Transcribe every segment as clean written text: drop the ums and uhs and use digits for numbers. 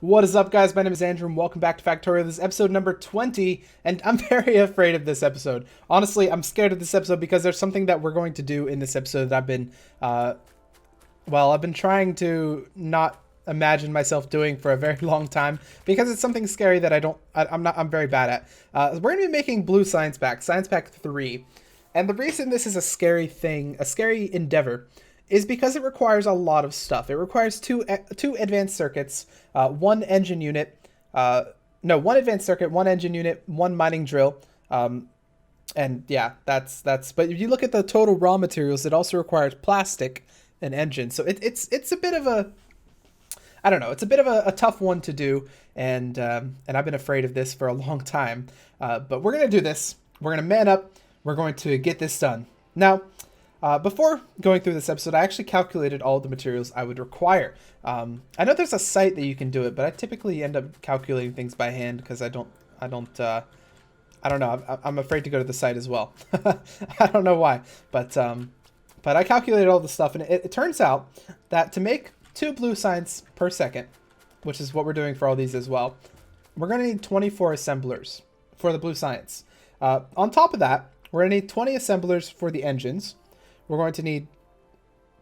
What is up, guys? My name is Andrew, and welcome back to Factorio. This is episode number 20, and I'm very afraid of this episode. Honestly, I'm scared of this episode because there's something that we're going to do in this episode that I've been trying to not imagine myself doing for a very long time because it's something scary that I'm very bad at. We're going to be making blue Science Pack 3, and the reason this is a scary thing, a scary endeavor, is because it requires a lot of stuff. It requires two advanced circuits, one engine unit, one advanced circuit, one engine unit, one mining drill, and yeah, that's. But if you look at the total raw materials, it also requires plastic and engine. So it's a bit of a, I don't know, it's a bit of a tough one to do, and I've been afraid of this for a long time. But we're gonna do this. We're gonna man up. We're going to get this done now. Before going through this episode, I actually calculated all the materials I would require. I know there's a site that you can do it, but I typically end up calculating things by hand because I don't know. I'm afraid to go to the site as well. I don't know why, but I calculated all the stuff, and it turns out that to make 2 blue signs per second, which is what we're doing for all these as well, we're going to need 24 assemblers for the blue science. On top of that, we're going to need 20 assemblers for the engines. We're going to need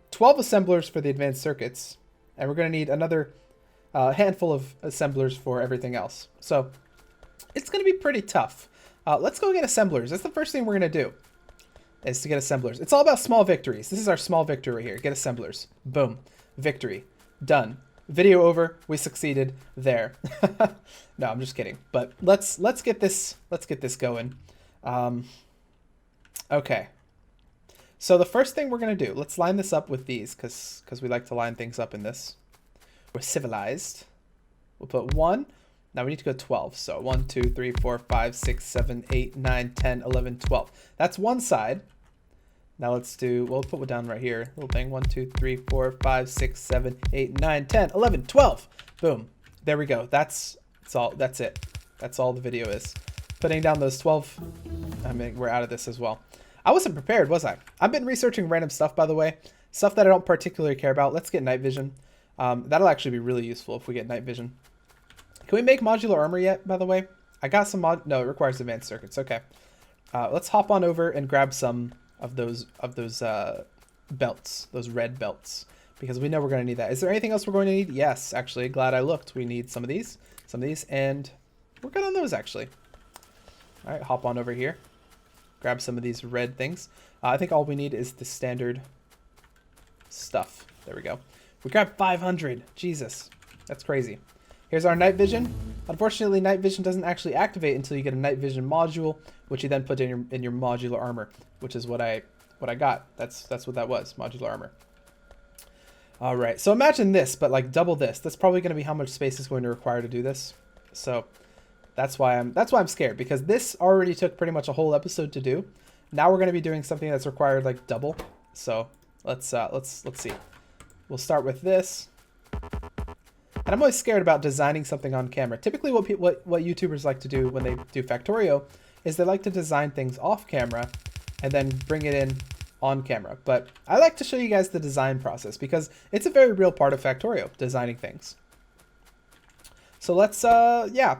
12 assemblers for the advanced circuits, and we're going to need another handful of assemblers for everything else. So it's going to be pretty tough. Let's go get assemblers. That's the first thing we're going to do, is to get assemblers. It's all about small victories. This is our small victory right here. Get assemblers. Boom. Victory. Done. Video over. We succeeded. There. No, I'm just kidding. But let's get this going. Okay. So the first thing we're going to do, let's line this up with these because we like to line things up in this. We're civilized. We'll put 1. Now we need to go 12. So 1, 2, 3, 4, 5, 6, 7, 8, 9, 10, 11, 12. That's one side. Now let's do, we'll put it down right here. Little thing. 1, 2, 3, 4, 5, 6, 7, 8, 9, 10, 11, 12. Boom. There we go. That's all. That's it. That's all the video is. Putting down those 12. I mean, we're out of this as well. I wasn't prepared, was I? I've been researching random stuff, by the way. Stuff that I don't particularly care about. Let's get night vision. That'll actually be really useful if we get night vision. Can we make modular armor yet, by the way? I got some no, it requires advanced circuits. Okay. Let's hop on over and grab some of those belts, those red belts, because we know we're going to need that. Is there anything else we're going to need? Yes, actually. Glad I looked. We need some of these, and we're good on those, actually. All right, hop on over here. Grab some of these red things. I think all we need is the standard stuff. There we go. We grabbed 500. Jesus, that's crazy. Here's our night vision. Unfortunately, night vision doesn't actually activate until you get a night vision module, which you then put in your modular armor, which is what I got. That's what that was, modular armor. All right. So imagine this, but like double this. That's probably going to be how much space is going to require to do this. So that's why I'm scared, because this already took pretty much a whole episode to do. Now we're going to be doing something that's required like double. So let's see. We'll start with this. And I'm always scared about designing something on camera. Typically what YouTubers like to do when they do Factorio is they like to design things off camera and then bring it in on camera. But I like to show you guys the design process because it's a very real part of Factorio, designing things. So let's yeah.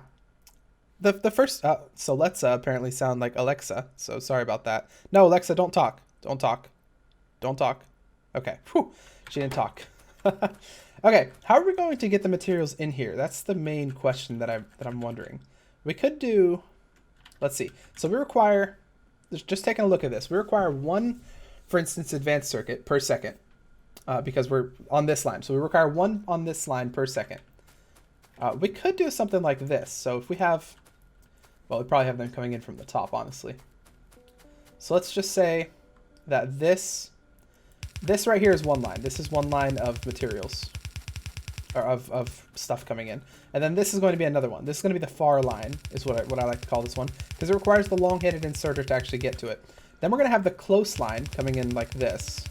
The first, so let's apparently sound like Alexa, so sorry about that. No, Alexa, don't talk. Don't talk. Don't talk. Okay, whew, she didn't talk. Okay, how are we going to get the materials in here? That's the main question that I'm wondering. We could do, let's see. So we require, just taking a look at this, we require 1, for instance, advanced circuit per second, because we're on this line. So we require 1 on this line per second. We could do something like this. So if we have, well, we probably have them coming in from the top, honestly. So let's just say that this right here is one line. This is one line of materials, or of stuff coming in. And then this is going to be another one. This is going to be the far line, is what I like to call this one, because it requires the long-headed inserter to actually get to it. Then we're going to have the close line coming in like this.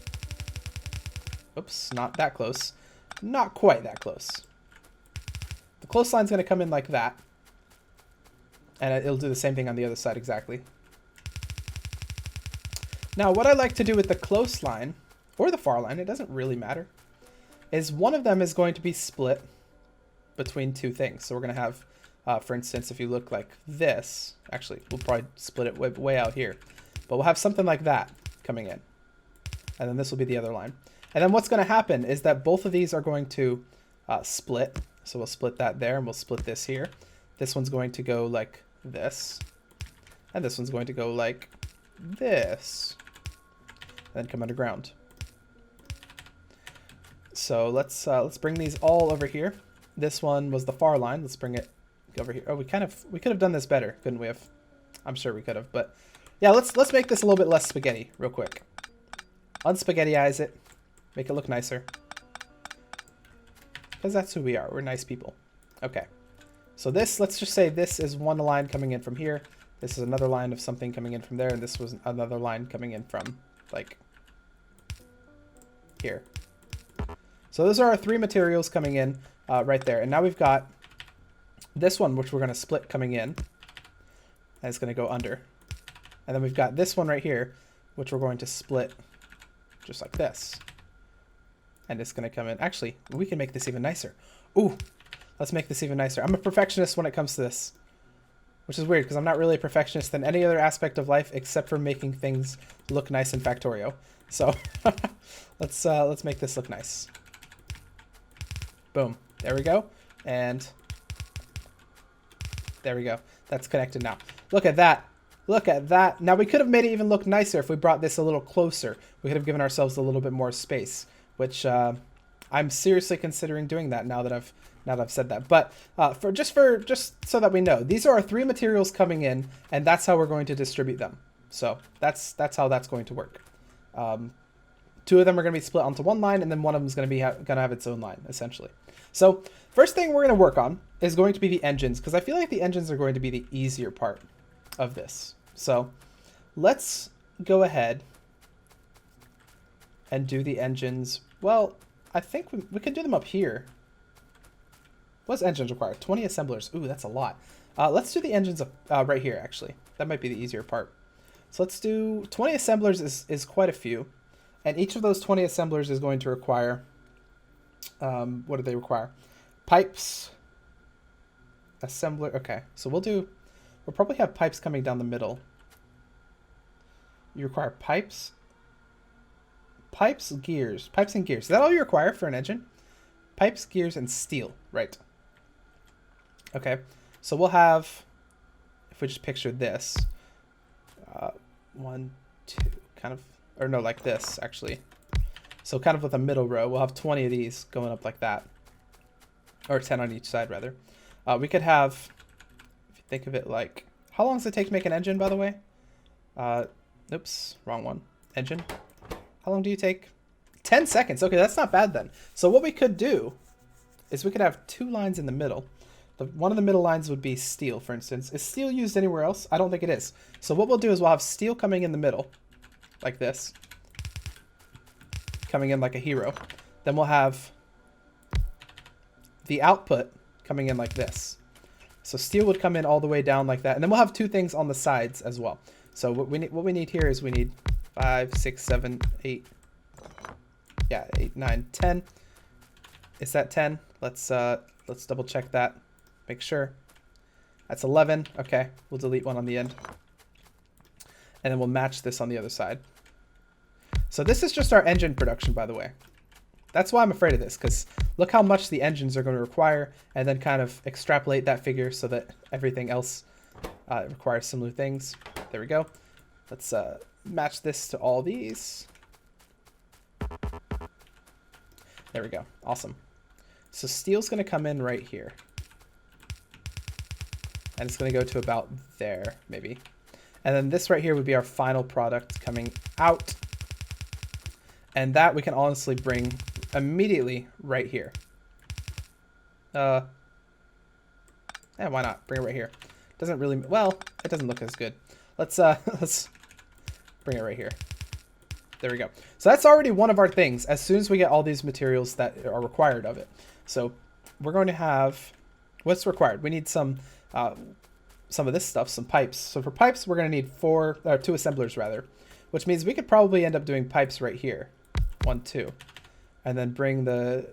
Oops, not that close. Not quite that close. The close line's going to come in like that. And it'll do the same thing on the other side exactly. Now, what I like to do with the close line, or the far line, it doesn't really matter, is one of them is going to be split between two things. So we're going to have, for instance, if you look like this, actually, we'll probably split it way out here. But we'll have something like that coming in. And then this will be the other line. And then what's going to happen is that both of these are going to split. So we'll split that there, and we'll split this here. This one's going to go like this. And this one's going to go like this. And then come underground. So let's bring these all over here. This one was the far line. Let's bring it over here. Oh, we could have done this better, couldn't we have? I'm sure we could have, but yeah, let's make this a little bit less spaghetti real quick. Unspaghettyize it. Make it look nicer. Because that's who we are. We're nice people. Okay. So this, let's just say this is one line coming in from here. This is another line of something coming in from there, and this was another line coming in from, like, here. So those are our three materials coming in right there. And now we've got this one, which we're going to split coming in. And it's going to go under. And then we've got this one right here, which we're going to split just like this. And it's going to come in. Actually, we can make this even nicer. Ooh, let's make this even nicer. I'm a perfectionist when it comes to this. Which is weird, because I'm not really a perfectionist in any other aspect of life except for making things look nice in Factorio. So let's make this look nice. Boom. There we go. And there we go. That's connected now. Look at that. Look at that. Now we could have made it even look nicer if we brought this a little closer. We could have given ourselves a little bit more space, which I'm seriously considering doing that now that I've said that. But just so that we know, these are our three materials coming in, and that's how we're going to distribute them. So that's how that's going to work. Two of them are going to be split onto one line, and then one of them is going to have its own line, essentially. So first thing we're going to work on is going to be the engines, because I feel like the engines are going to be the easier part of this. So let's go ahead and do the engines. Well, I think we can do them up here. What's engines require? 20 assemblers. Ooh, that's a lot. Let's do the engines right here, actually. That might be the easier part. So let's do 20 assemblers is quite a few. And each of those 20 assemblers is going to require, what do they require? Pipes, assembler. Okay, so we'll probably have pipes coming down the middle. You require pipes, gears, pipes and gears. Is that all you require for an engine? Pipes, gears, and steel, right. Okay, so we'll have, if we just picture this, 1, 2, kind of, or no, like this, actually. So kind of with a middle row, we'll have 20 of these going up like that. Or 10 on each side, rather. We could have, if you think of it like, how long does it take to make an engine, by the way? Oops, wrong one. Engine. How long do you take? 10 seconds. Okay, that's not bad then. So what we could do is we could have two lines in the middle. One of the middle lines would be steel, for instance. Is steel used anywhere else? I don't think it is. So what we'll do is we'll have steel coming in the middle, like this. Coming in like a hero. Then we'll have the output coming in like this. So steel would come in all the way down like that. And then we'll have two things on the sides as well. So what we need here is we need 5, 6, 7, 8. Yeah, 8, 9, 10. Is that 10? Let's double check that. Make sure. That's 11. Okay, we'll delete one on the end. And then we'll match this on the other side. So this is just our engine production, by the way. That's why I'm afraid of this, because look how much the engines are going to require, and then kind of extrapolate that figure so that everything else requires similar things. There we go. Let's match this to all these. There we go. Awesome. So steel's going to come in right here. And it's going to go to about there, maybe. And then this right here would be our final product coming out. And that we can honestly bring immediately right here. Yeah, why not? Bring it right here. Doesn't really, well, it doesn't look as good. Let's bring it right here. There we go. So that's already one of our things as soon as we get all these materials that are required of it. So we're going to have, what's required? We need some of this stuff, some pipes. So for pipes, we're going to need 2 assemblers rather, which means we could probably end up doing pipes right here. 1, 2. And then bring the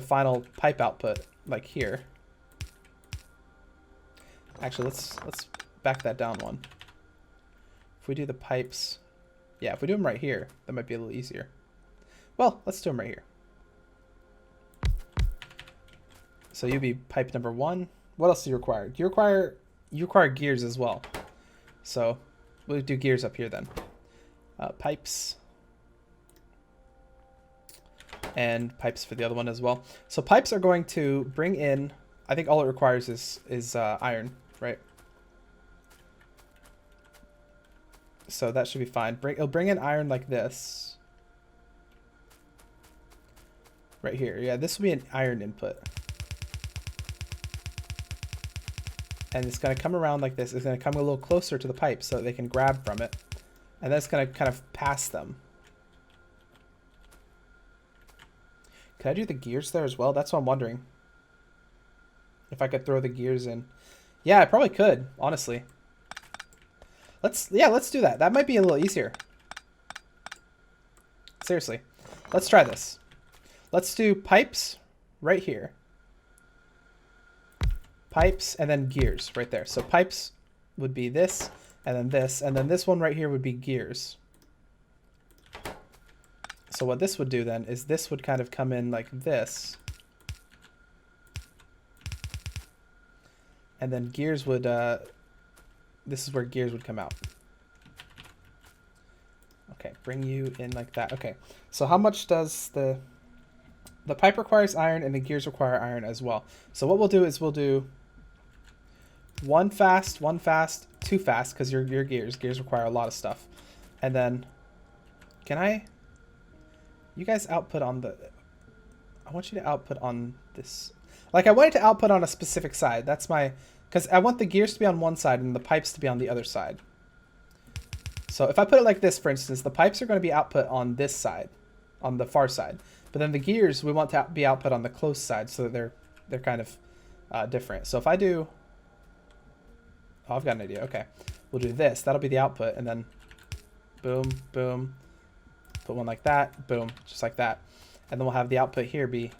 final pipe output like here. Actually, let's back that down one. If we do the pipes, yeah, if we do them right here, that might be a little easier. Well, let's do them right here. So you'd be pipe number 1. What else do you require? You require gears as well. So we'll do gears up here then. Pipes. And pipes for the other one as well. So pipes are going to bring in, I think all it requires is iron, right? So that should be fine. It'll bring in iron like this. Right here. Yeah, this will be an iron input. And it's going to come around like this. It's going to come a little closer to the pipe so that they can grab from it. And then it's going to kind of pass them. Can I do the gears there as well? That's what I'm wondering. If I could throw the gears in. Yeah, I probably could, honestly. Let's do that. That might be a little easier. Seriously. Let's try this. Let's do pipes right here. Pipes and then gears right there. So pipes would be this, and then this one right here would be gears. So what this would do then is this would kind of come in like this. And then gears would, this is where gears would come out. Okay, bring you in like that. Okay, so how much does the pipe requires iron and the gears require iron as well. So what we'll do is we'll do one fast, 2 fast, because your gears require a lot of stuff. And then, you guys output on I want you to output on this. Like, I want it to output on a specific side. That's because I want the gears to be on one side and the pipes to be on the other side. So if I put it like this, for instance, the pipes are going to be output on this side, on the far side. But then the gears, we want to be output on the close side so that they're kind of different. So if I do... Oh, I've got an idea. Okay. We'll do this. That'll be the output. And then boom, boom. Put one like that. Boom. Just like that. And then we'll have the output here be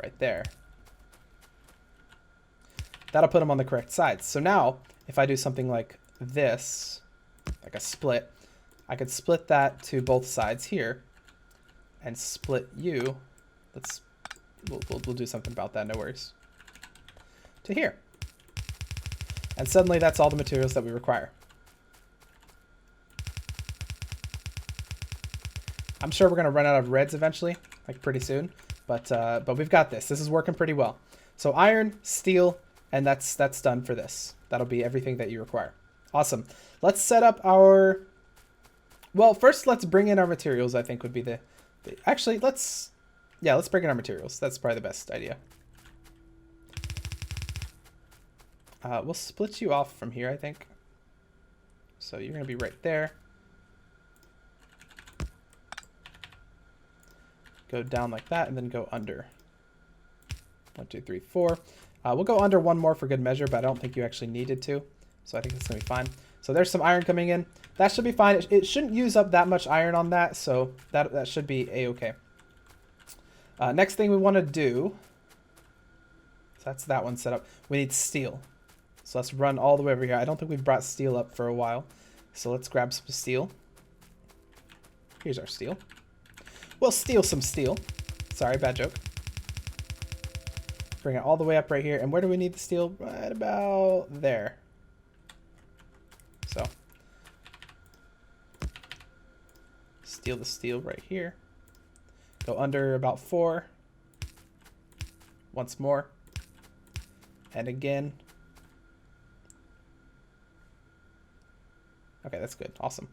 right there. That'll put them on the correct sides. So now, if I do something like this, like a split, I could split that to both sides here and split you. We'll do something about that, no worries. To here. And suddenly that's all the materials that we require. I'm sure we're going to run out of reds eventually, like pretty soon, but we've got this. This is working pretty well. So iron, steel, and that's done for this. That'll be everything that you require. Awesome. Let's set up our... Well, first let's bring in our materials, I think would be actually, let's bring in our materials. That's probably the best idea. We'll split you off from here, I think. So you're going to be right there. Go down like that and then go under. 1, 2, 3, 4. We'll go under one more for good measure, but I don't think you actually needed to. So I think that's going to be fine. So there's some iron coming in. That should be fine. It shouldn't use up that much iron on that, so that should be a-okay. Next thing we want to do, so that's that one set up. We need steel. So let's run all the way over here. I don't think we've brought steel up for a while. So let's grab some steel. Here's our steel. We'll steal some steel. Sorry, bad joke. Bring it all the way up right here. And where do we need the steel? Right about there. So steal the steel right here. Go under about 4. Once more. And again. Okay, that's good. Awesome.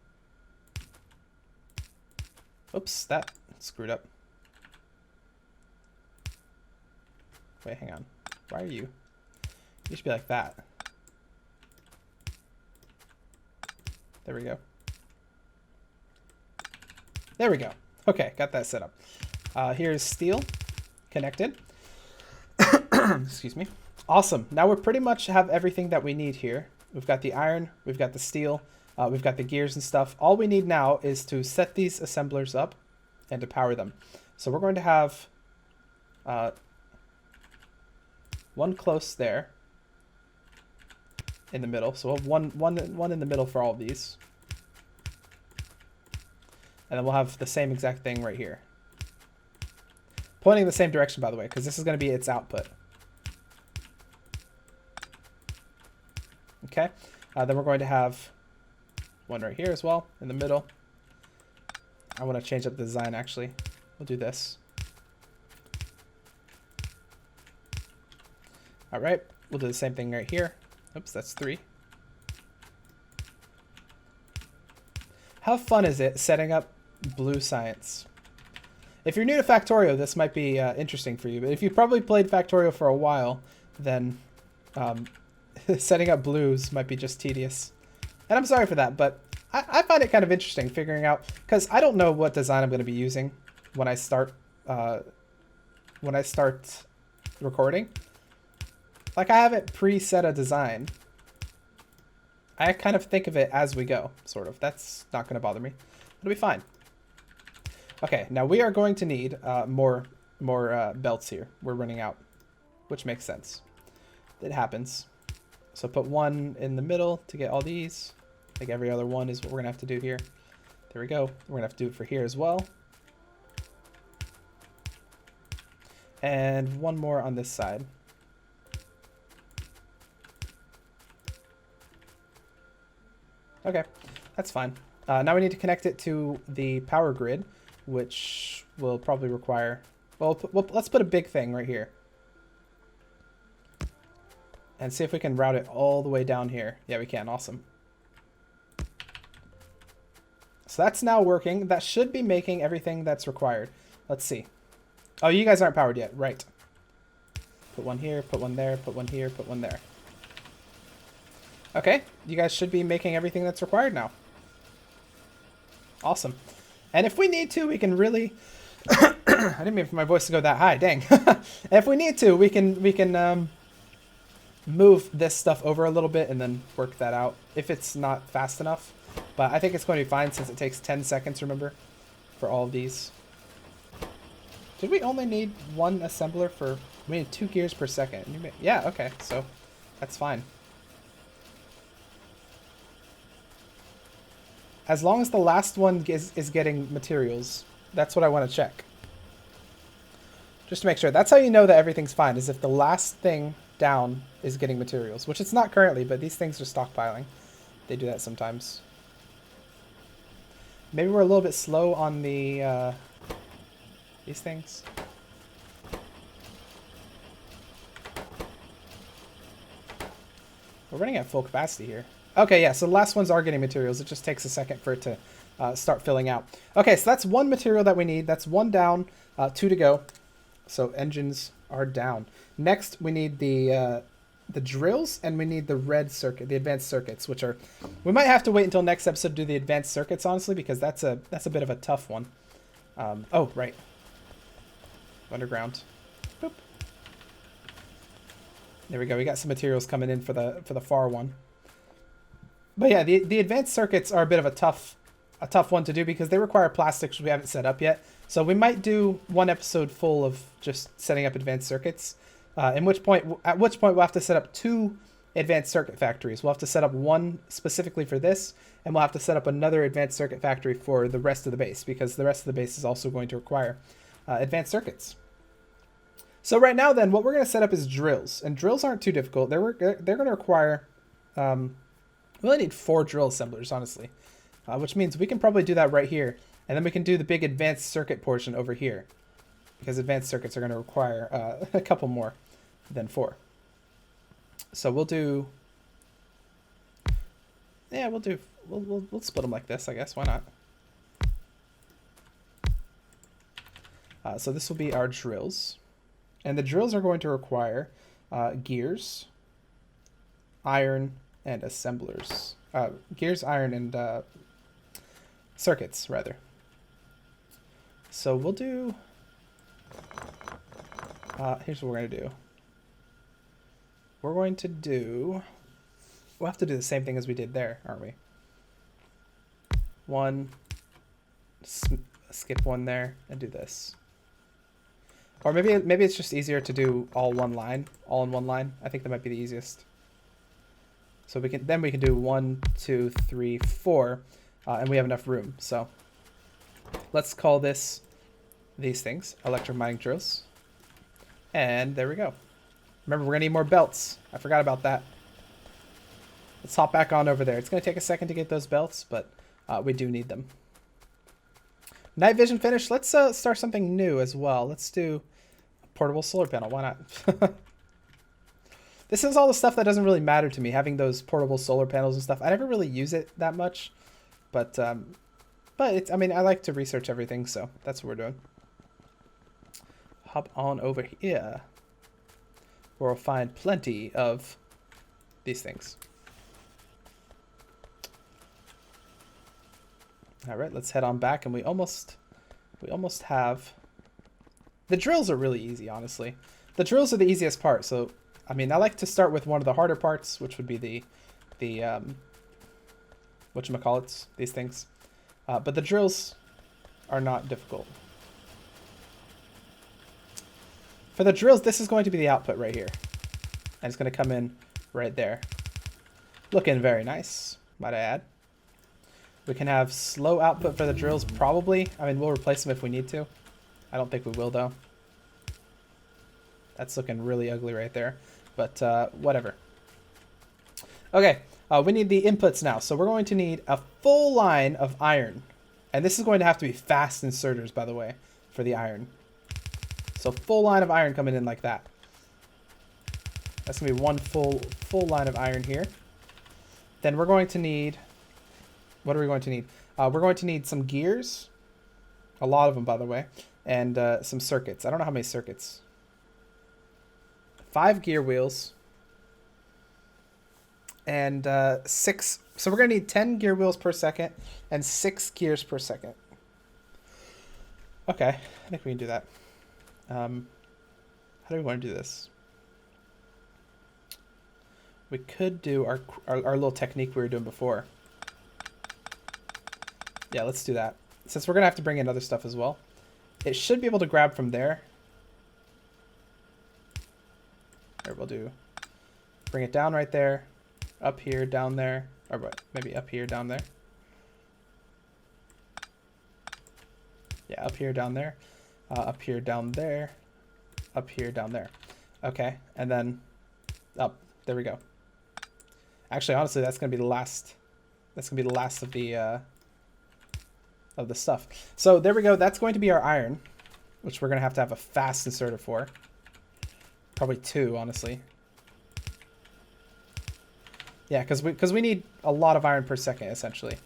Oops, that screwed up. Wait, hang on. Why are you? You should be like that. There we go. There we go. Okay, got that set up. Here's steel connected. Excuse me. Awesome. Now we pretty much have everything that we need here. We've got the iron, we've got the steel, we've got the gears and stuff. All we need now is to set these assemblers up and to power them. So we're going to have one close there. in the middle. So we'll have one in the middle for all of these. And then we'll have the same exact thing right here. Pointing in the same direction, by the way, because this is going to be its output. Okay. Then we're going to have one right here as well, in the middle. I want to change up the design, actually. We'll do this. All right. We'll do the same thing right here. Oops, that's 3. How fun is it setting up blue science? If you're new to Factorio, this might be interesting for you. But if you've probably played Factorio for a while, then setting up blues might be just tedious. And I'm sorry for that, but I find it kind of interesting figuring out, because I don't know what design I'm going to be using when I start recording. Like, I haven't preset a design. I kind of think of it as we go, sort of. That's not going to bother me. It'll be fine. Okay, now we are going to need more belts here. We're running out, which makes sense. It happens. So put one in the middle to get all these. I think every other one is what we're going to have to do here. There we go. We're going to have to do it for here as well. And one more on this side. Okay, that's fine. Now we need to connect it to the power grid, which will probably require... Well, let's put a big thing right here. And see if we can route it all the way down here. Yeah, we can. Awesome. So that's now working. That should be making everything that's required. Let's see. Oh, you guys aren't powered yet. Right. Put one here, put one there, put one here, put one there. Okay, you guys should be making everything that's required now. Awesome. And if we need to, we can really... I didn't mean for my voice to go that high, dang. If we need to, we can move this stuff over a little bit and then work that out if it's not fast enough. But I think it's going to be fine since it takes 10 seconds, remember, for all of these. Did we only need one assembler for... We need 2 gears per second. Yeah, okay, so that's fine. As long as the last one is getting materials, that's what I want to check. Just to make sure. That's how you know that everything's fine, is if the last thing down is getting materials, which it's not currently, but these things are stockpiling. They do that sometimes. Maybe we're a little bit slow on the these things. We're running at full capacity here. Okay, yeah, so the last ones are getting materials. It just takes a second for it to start filling out. Okay, so that's one material that we need. That's 1 down, 2 to go. So engines are down. Next, we need the drills, and we need the red circuit, the advanced circuits, which are... We might have to wait until next episode to do the advanced circuits, honestly, because that's a bit of a tough one. Oh, right. Underground. Boop. There we go. We got some materials coming in for the far one. But yeah, the advanced circuits are a bit of a tough one to do because they require plastics which we haven't set up yet. So we might do one episode full of just setting up advanced circuits. At which point we'll have to set up 2 advanced circuit factories. We'll have to set up one specifically for this, and we'll have to set up another advanced circuit factory for the rest of the base because the rest of the base is also going to require advanced circuits. So right now then, what we're going to set up is drills, and drills aren't too difficult. They're going to require... we only need 4 drill assemblers, honestly, which means we can probably do that right here. And then we can do the big advanced circuit portion over here because advanced circuits are going to require a couple more than 4. So we'll do... Yeah, we'll split them like this, I guess. Why not? So this will be our drills. And the drills are going to require gears, iron, and assemblers. Gears, iron, and circuits, rather. So we'll do... here's what we're going to do. We'll have to do the same thing as we did there, aren't we? One, skip one there, and do this. Or maybe it's just easier to do all in one line. I think that might be the easiest. So we can do 1, 2, 3, 4, and we have enough room. So let's call these things electric mining drills. And there we go. Remember, we're gonna need more belts. I forgot about that. Let's hop back on over there. It's gonna take a second to get those belts, but we do need them. Night vision finished. Let's start something new as well. Let's do a portable solar panel. Why not? This is all the stuff that doesn't really matter to me, having those portable solar panels and stuff. I never really use it that much, but it's, I mean, I like to research everything, so that's what we're doing. Hop on over here, where we'll find plenty of these things. All right, let's head on back, and we almost have. The drills are really easy, honestly. The drills are the easiest part, so I mean, I like to start with one of the harder parts, which would be the whatchamacallits, these things. But the drills are not difficult. For the drills, this is going to be the output right here. And it's going to come in right there. Looking very nice, might I add. We can have slow output for the drills, probably. I mean, we'll replace them if we need to. I don't think we will, though. That's looking really ugly right there. But whatever. Okay, we need the inputs now. So we're going to need a full line of iron. And this is going to have to be fast inserters, by the way, for the iron. So full line of iron coming in like that. That's going to be one full line of iron here. Then we're going to need... What are we going to need? We're going to need some gears. A lot of them, by the way. And some circuits. I don't know how many circuits. 5 gear wheels. And 6... So we're going to need 10 gear wheels per second and 6 gears per second. Okay, I think we can do that. How do we want to do this? We could do our little technique we were doing before. Yeah, let's do that. Since we're going to have to bring in other stuff as well. It should be able to grab from there. There, we'll do... Bring it down right there. Up here, down there. Or what? Maybe up here, down there. Yeah, up here, down there. Up here, down there. Up here, down there. Okay, and then up. There we go. Actually, honestly, that's gonna be the last. That's gonna be the last of the stuff. So there we go. That's going to be our iron, which we're gonna have to have a fast inserter for. Probably 2, honestly. Yeah, because we need a lot of iron per second, essentially.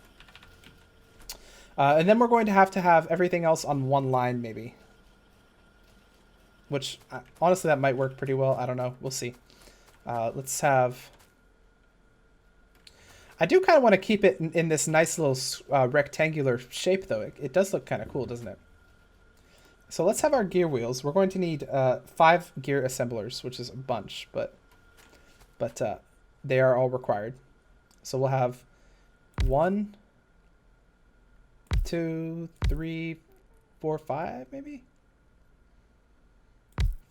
And then we're going to have everything else on one line, maybe. Which, honestly, that might work pretty well. I don't know. We'll see. Let's have... I do kind of want to keep it in this nice little rectangular shape, though. It does look kind of cool, doesn't it? So let's have our gear wheels. We're going to need 5 gear assemblers, which is a bunch, but they are all required. So we'll have 1, 2, 3, 4, 5, maybe?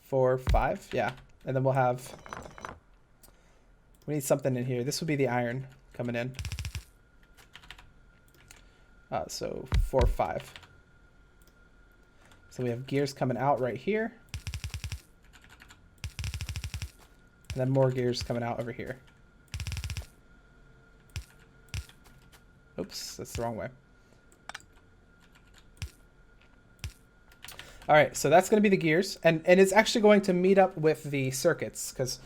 4, 5, yeah. And then we'll have... We need something in here. This would be the iron coming in. So 4, 5. So we have gears coming out right here. And then more gears coming out over here. Oops, that's the wrong way. All right, so that's going to be the gears. And it's actually going to meet up with the circuits because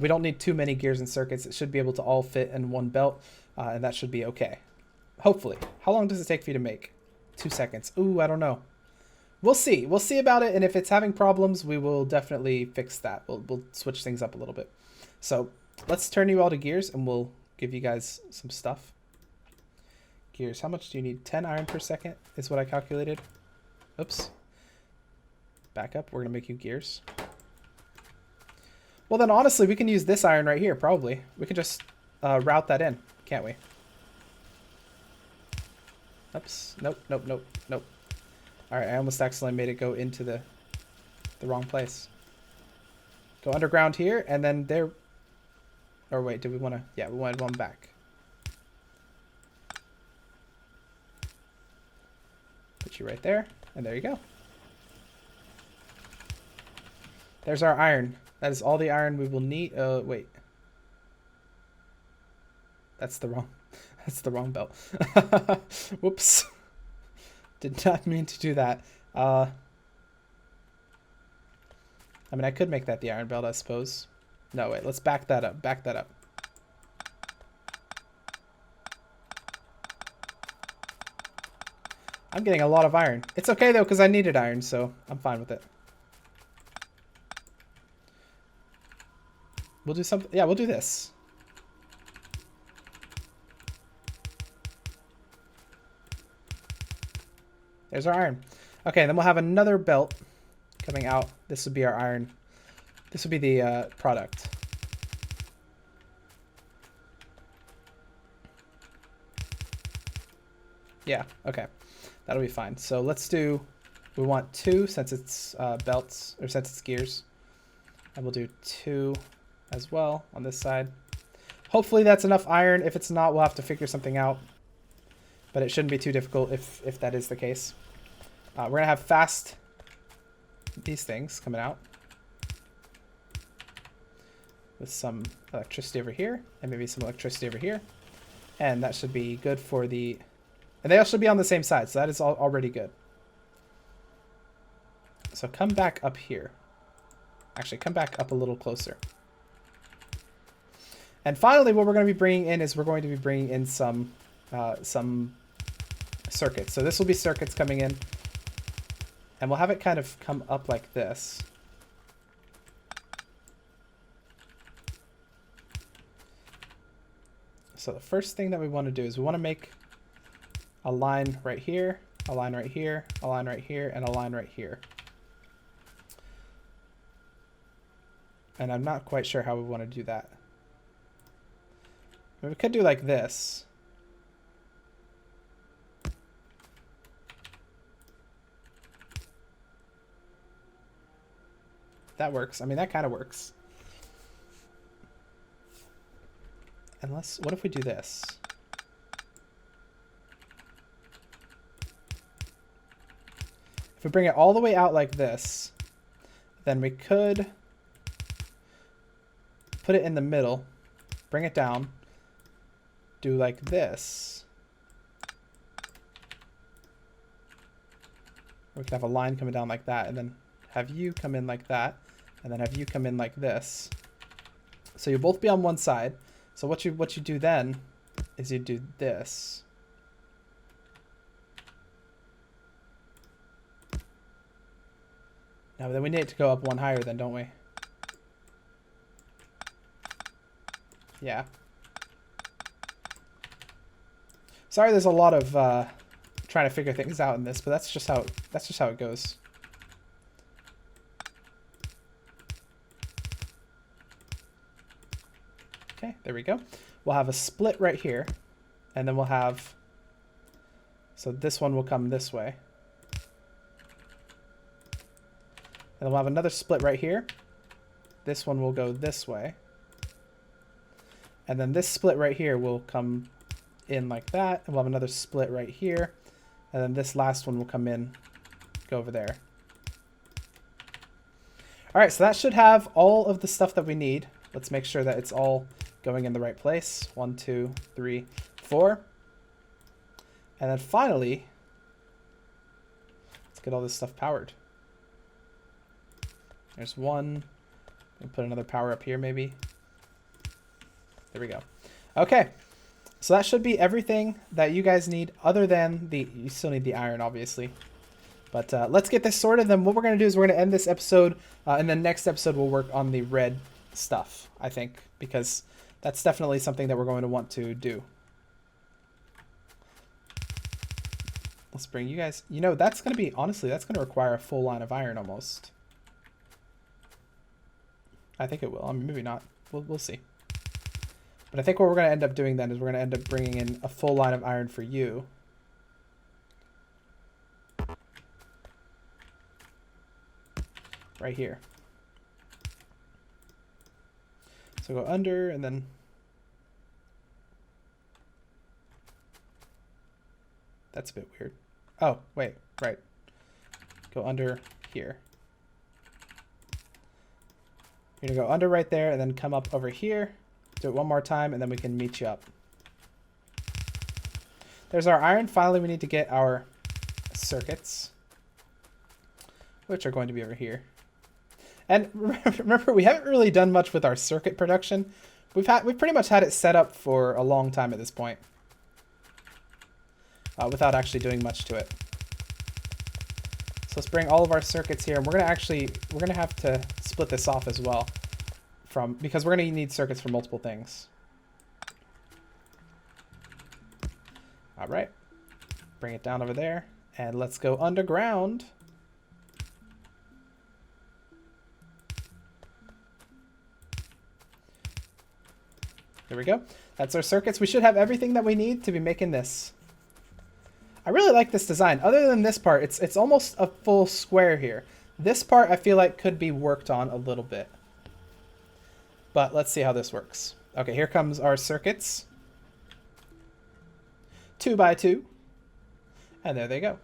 we don't need too many gears and circuits. It should be able to all fit in one belt, and that should be okay. Hopefully. How long does it take for you to make? 2 seconds. Ooh, I don't know. We'll see. We'll see about it, and if it's having problems, we will definitely fix that. We'll switch things up a little bit. So let's turn you all to gears, and we'll give you guys some stuff. Gears. How much do you need? 10 iron per second is what I calculated. Oops. Back up. We're going to make you gears. Well, then, honestly, we can use this iron right here, probably. We can just route that in, can't we? Oops. Nope, nope, nope, nope. All right, I almost accidentally made it go into the wrong place. Go underground here, and then there... Or wait, do we want to? Yeah, we wanted one back. Put you right there, and there you go. There's our iron. That is all the iron we will need. Wait. That's the wrong belt. Whoops. Did not mean to do that. I mean, I could make that the iron belt, I suppose. No, wait, let's back that up. Back that up. I'm getting a lot of iron. It's okay, though, because I needed iron, so I'm fine with it. We'll do something. Yeah, we'll do this. There's our iron. Okay, then we'll have another belt coming out. This would be our iron. This would be the product. Yeah, okay. That'll be fine. So let's do, we want 2 since it's belts, or since it's gears. And we'll do 2 as well on this side. Hopefully that's enough iron. If it's not, we'll have to figure something out. But it shouldn't be too difficult if that is the case. We're going to have fast these things coming out. With some electricity over here, and maybe some electricity over here. And that should be good for the... And they all should be on the same side, so that is already good. So come back up here. Actually, come back up a little closer. And finally, what we're going to be bringing in is we're going to be bringing in some circuits. So this will be circuits coming in. And we'll have it kind of come up like this. So the first thing that we want to do is we want to make a line right here, a line right here, a line right here, and a line right here. And I'm not quite sure how we want to do that. We could do like this. That works. I mean, that kind of works. Unless, what if we do this? If we bring it all the way out like this, then we could put it in the middle, bring it down, do like this. We could have a line coming down like that, and then have you come in like that, and then have you come in like this. So you'll both be on one side. So what you do then is you do this. Now then we need it to go up one higher then, don't we? Yeah. Sorry, there's a lot of trying to figure things out in this, but that's just how it goes. Okay, there we go. We'll have a split right here, and then we'll have, so this one will come this way. And we'll have another split right here. This one will go this way. And then this split right here will come in like that, and we'll have another split right here. And then this last one will come in, go over there. All right, so that should have all of the stuff that we need. Let's make sure that it's all going in the right place. 1, 2, 3, 4. And then finally, let's get all this stuff powered. There's one. We'll put another power up here maybe. There we go. Okay. So that should be everything that you guys need other than you still need the iron, obviously. But let's get this sorted. Then what we're going to do is we're going to end this episode. And then next episode, we'll work on the red stuff, I think, because that's definitely something that we're going to want to do. Let's bring you guys, you know, that's going to be, honestly, that's going to require a full line of iron almost. I think it will. I mean, maybe not. We'll see. But I think what we're going to end up doing then is we're going to end up bringing in a full line of iron for you. Right here. So go under and then That's a bit weird. Oh, wait, right. Go under here. You're gonna go under right there and then come up over here. Do it one more time and then we can meet you up. There's our iron. Finally, we need to get our circuits, which are going to be over here. And remember, we haven't really done much with our circuit production. We've pretty much had it set up for a long time at this point, without actually doing much to it. So let's bring all of our circuits here, and we're gonna have to split this off as well, because we're gonna need circuits for multiple things. All right, bring it down over there, and let's go underground. There we go. That's our circuits. We should have everything that we need to be making this. I really like this design. Other than this part, it's almost a full square here. This part I feel like could be worked on a little bit. But let's see how this works. Okay, here comes our circuits. 2 by 2. And there they go.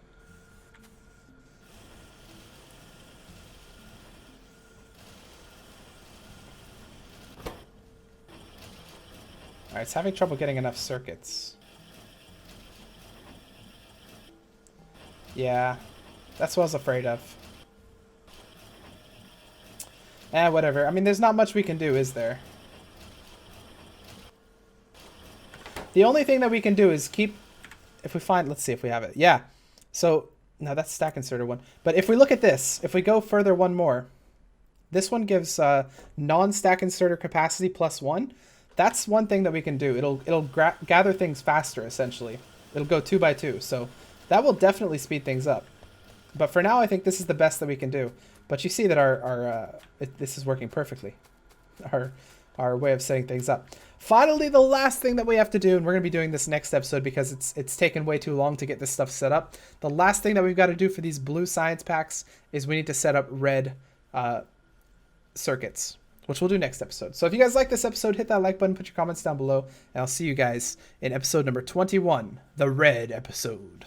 All right, it's having trouble getting enough circuits. Yeah, that's what I was afraid of. Whatever. I mean, there's not much we can do, is there? The only thing that we can do is keep... If we find... Let's see if we have it. Yeah. So, no, that's stack inserter one. But if we look at this, if we go further one more, this one gives non-stack inserter capacity +1. That's one thing that we can do. It'll gather things faster, essentially. It'll go 2 by 2. So that will definitely speed things up. But for now, I think this is the best that we can do. But you see that this is working perfectly. Our way of setting things up. Finally, the last thing that we have to do, and we're going to be doing this next episode because it's taken way too long to get this stuff set up. The last thing that we've got to do for these blue science packs is we need to set up red circuits, which we'll do next episode. So if you guys like this episode, hit that like button, put your comments down below, and I'll see you guys in episode number 21, the red episode.